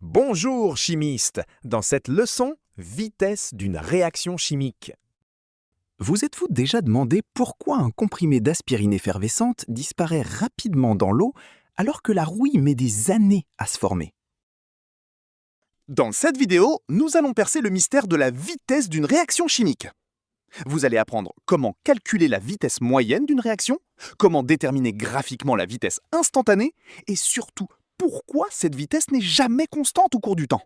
Bonjour chimistes! Dans cette leçon, vitesse d'une réaction chimique. Vous êtes-vous déjà demandé pourquoi un comprimé d'aspirine effervescente disparaît rapidement dans l'eau alors que la rouille met des années à se former? Dans cette vidéo, nous allons percer le mystère de la vitesse d'une réaction chimique. Vous allez apprendre comment calculer la vitesse moyenne d'une réaction, comment déterminer graphiquement la vitesse instantanée et surtout pourquoi cette vitesse n'est jamais constante au cours du temps.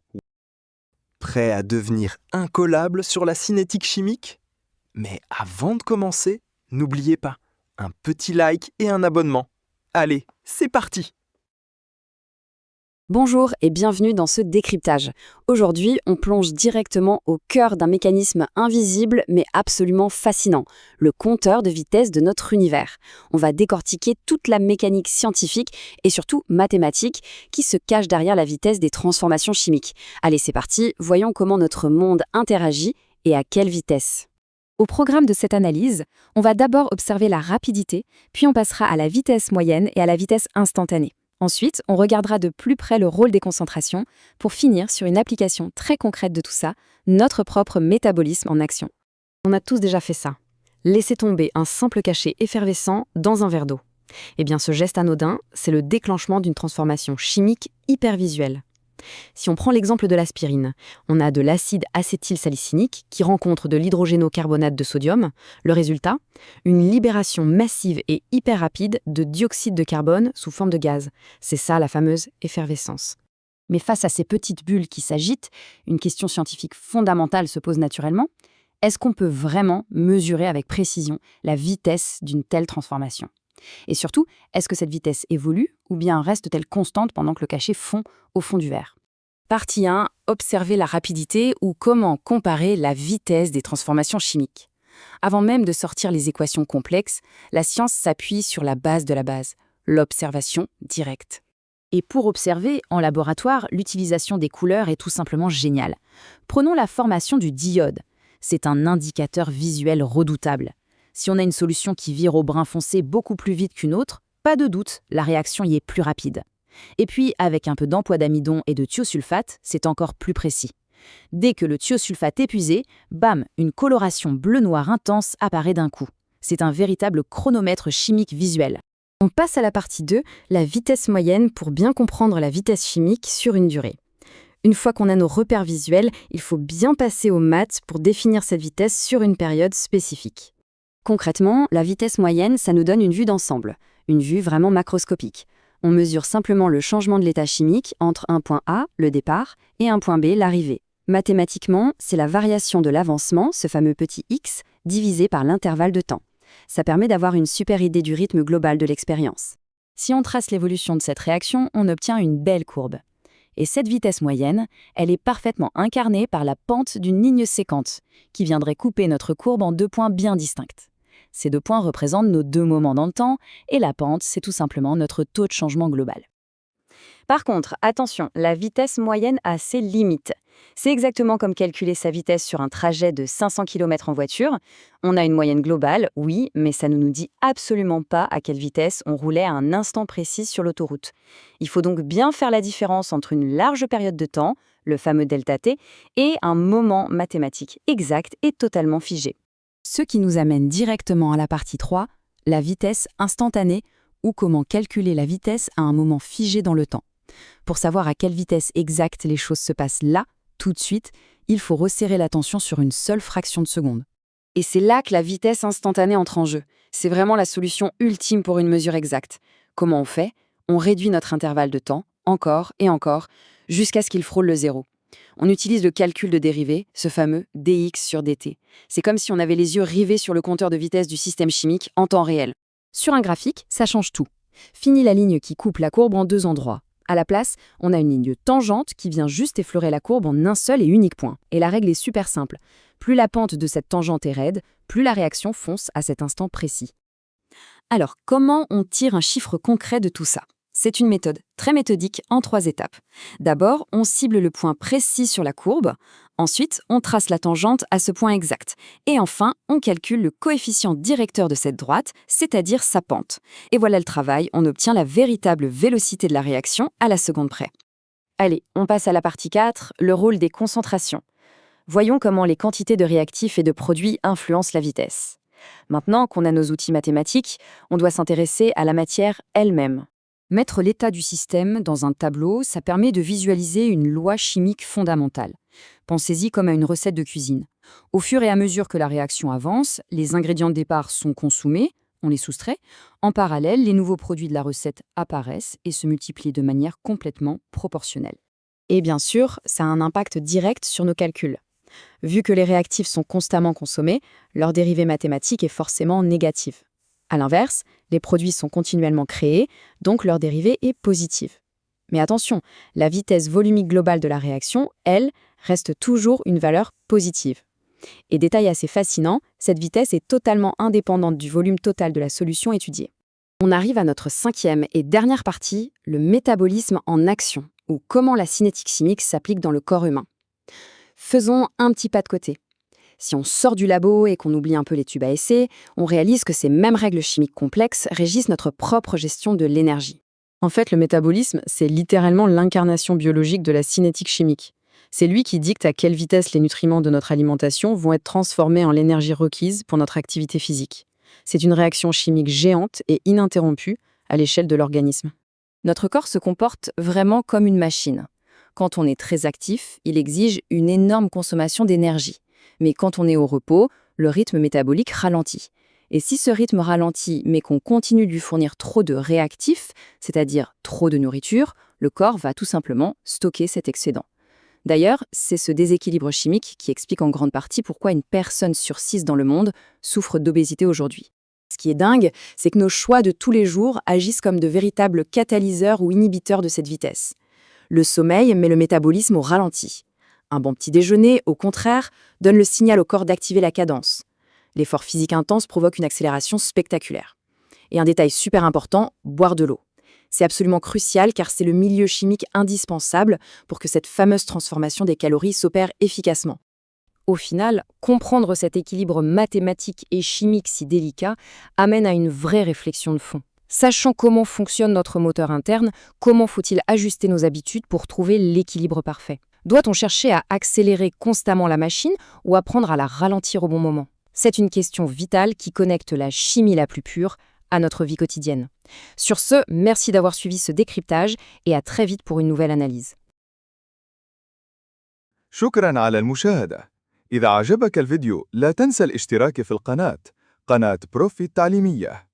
Prêt à devenir incollable sur la cinétique chimique? Mais avant de commencer, n'oubliez pas, un petit like et un abonnement. Allez, c'est parti! Bonjour et bienvenue dans ce décryptage. Aujourd'hui, on plonge directement au cœur d'un mécanisme invisible mais absolument fascinant, le compteur de vitesse de notre univers. On va décortiquer toute la mécanique scientifique et surtout mathématique qui se cache derrière la vitesse des transformations chimiques. Allez, c'est parti, voyons comment notre monde interagit et à quelle vitesse. Au programme de cette analyse, on va d'abord observer la rapidité, puis on passera à la vitesse moyenne et à la vitesse instantanée. Ensuite, on regardera de plus près le rôle des concentrations pour finir sur une application très concrète de tout ça, notre propre métabolisme en action. On a tous déjà fait ça. Laisser tomber un simple cachet effervescent dans un verre d'eau. Eh bien, ce geste anodin, c'est le déclenchement d'une transformation chimique hyper visuelle. Si on prend l'exemple de l'aspirine, on a de l'acide acétylsalicinique qui rencontre de l'hydrogénocarbonate de sodium. Le résultat, une libération massive et hyper rapide de dioxyde de carbone sous forme de gaz. C'est ça la fameuse effervescence. Mais face à ces petites bulles qui s'agitent, une question scientifique fondamentale se pose naturellement. Est-ce qu'on peut vraiment mesurer avec précision la vitesse d'une telle transformation ? Et surtout, est-ce que cette vitesse évolue ou bien reste-t-elle constante pendant que le cachet fond au fond du verre ? Partie 1, observer la rapidité ou comment comparer la vitesse des transformations chimiques. Avant même de sortir les équations complexes, la science s'appuie sur la base de la base, l'observation directe. Et pour observer, en laboratoire, l'utilisation des couleurs est tout simplement géniale. Prenons la formation du diode. C'est un indicateur visuel redoutable. Si on a une solution qui vire au brun foncé beaucoup plus vite qu'une autre, pas de doute, la réaction y est plus rapide. Et puis, avec un peu d'empois d'amidon et de thiosulfate, c'est encore plus précis. Dès que le thiosulfate est épuisé, bam, une coloration bleu-noir intense apparaît d'un coup. C'est un véritable chronomètre chimique visuel. On passe à la partie 2, la vitesse moyenne pour bien comprendre la vitesse chimique sur une durée. Une fois qu'on a nos repères visuels, il faut bien passer aux maths pour définir cette vitesse sur une période spécifique. Concrètement, la vitesse moyenne, ça nous donne une vue d'ensemble, une vue vraiment macroscopique. On mesure simplement le changement de l'état chimique entre un point A, le départ, et un point B, l'arrivée. Mathématiquement, c'est la variation de l'avancement, ce fameux petit x, divisé par l'intervalle de temps. Ça permet d'avoir une super idée du rythme global de l'expérience. Si on trace l'évolution de cette réaction, on obtient une belle courbe. Et cette vitesse moyenne, elle est parfaitement incarnée par la pente d'une ligne séquente, qui viendrait couper notre courbe en deux points bien distincts. Ces deux points représentent nos deux moments dans le temps, et la pente, c'est tout simplement notre taux de changement global. Par contre, attention, la vitesse moyenne a ses limites. C'est exactement comme calculer sa vitesse sur un trajet de 500 km en voiture. On a une moyenne globale, oui, mais ça ne nous dit absolument pas à quelle vitesse on roulait à un instant précis sur l'autoroute. Il faut donc bien faire la différence entre une large période de temps, le fameux delta t, et un moment mathématique exact et totalement figé. Ce qui nous amène directement à la partie 3, la vitesse instantanée, ou comment calculer la vitesse à un moment figé dans le temps. Pour savoir à quelle vitesse exacte les choses se passent là, tout de suite, il faut resserrer l'attention sur une seule fraction de seconde. Et c'est là que la vitesse instantanée entre en jeu. C'est vraiment la solution ultime pour une mesure exacte. Comment on fait ? On réduit notre intervalle de temps, encore et encore, jusqu'à ce qu'il frôle le zéro. On utilise le calcul de dérivée, ce fameux dx sur dt. C'est comme si on avait les yeux rivés sur le compteur de vitesse du système chimique en temps réel. Sur un graphique, ça change tout. Fini la ligne qui coupe la courbe en deux endroits. À la place, on a une ligne tangente qui vient juste effleurer la courbe en un seul et unique point. Et la règle est super simple. Plus la pente de cette tangente est raide, plus la réaction fonce à cet instant précis. Alors, comment on tire un chiffre concret de tout ça ? C'est une méthode très méthodique en 3 étapes. D'abord, on cible le point précis sur la courbe. Ensuite, on trace la tangente à ce point exact. Et enfin, on calcule le coefficient directeur de cette droite, c'est-à-dire sa pente. Et voilà le travail, on obtient la véritable vélocité de la réaction à la seconde près. Allez, on passe à la partie 4, le rôle des concentrations. Voyons comment les quantités de réactifs et de produits influencent la vitesse. Maintenant qu'on a nos outils mathématiques, on doit s'intéresser à la matière elle-même. Mettre l'état du système dans un tableau, ça permet de visualiser une loi chimique fondamentale. Pensez-y comme à une recette de cuisine. Au fur et à mesure que la réaction avance, les ingrédients de départ sont consommés, on les soustrait. En parallèle, les nouveaux produits de la recette apparaissent et se multiplient de manière complètement proportionnelle. Et bien sûr, ça a un impact direct sur nos calculs. Vu que les réactifs sont constamment consommés, leur dérivée mathématique est forcément négative. A l'inverse, les produits sont continuellement créés, donc leur dérivée est positive. Mais attention, la vitesse volumique globale de la réaction, elle, reste toujours une valeur positive. Et détail assez fascinant, cette vitesse est totalement indépendante du volume total de la solution étudiée. On arrive à notre 5e et dernière partie, le métabolisme en action, ou comment la cinétique chimique s'applique dans le corps humain. Faisons un petit pas de côté. Si on sort du labo et qu'on oublie un peu les tubes à essai, on réalise que ces mêmes règles chimiques complexes régissent notre propre gestion de l'énergie. En fait, le métabolisme, c'est littéralement l'incarnation biologique de la cinétique chimique. C'est lui qui dicte à quelle vitesse les nutriments de notre alimentation vont être transformés en l'énergie requise pour notre activité physique. C'est une réaction chimique géante et ininterrompue à l'échelle de l'organisme. Notre corps se comporte vraiment comme une machine. Quand on est très actif, il exige une énorme consommation d'énergie. Mais quand on est au repos, le rythme métabolique ralentit. Et si ce rythme ralentit, mais qu'on continue de lui fournir trop de réactifs, c'est-à-dire trop de nourriture, le corps va tout simplement stocker cet excédent. D'ailleurs, c'est ce déséquilibre chimique qui explique en grande partie pourquoi une personne sur 6 dans le monde souffre d'obésité aujourd'hui. Ce qui est dingue, c'est que nos choix de tous les jours agissent comme de véritables catalyseurs ou inhibiteurs de cette vitesse. Le sommeil met le métabolisme au ralenti. Un bon petit déjeuner, au contraire, donne le signal au corps d'activer la cadence. L'effort physique intense provoque une accélération spectaculaire. Et un détail super important, boire de l'eau. C'est absolument crucial car c'est le milieu chimique indispensable pour que cette fameuse transformation des calories s'opère efficacement. Au final, comprendre cet équilibre mathématique et chimique si délicat amène à une vraie réflexion de fond. Sachant comment fonctionne notre moteur interne, comment faut-il ajuster nos habitudes pour trouver l'équilibre parfait? Doit-on chercher à accélérer constamment la machine ou apprendre à la ralentir au bon moment? C'est une question vitale qui connecte la chimie la plus pure à notre vie quotidienne. Sur ce, merci d'avoir suivi ce décryptage et à très vite pour une nouvelle analyse. شكراً على المشاهدة. إذا عجبك الفيديو لا تنسى الاشتراك في القناة، قناة بروفي التعليمية.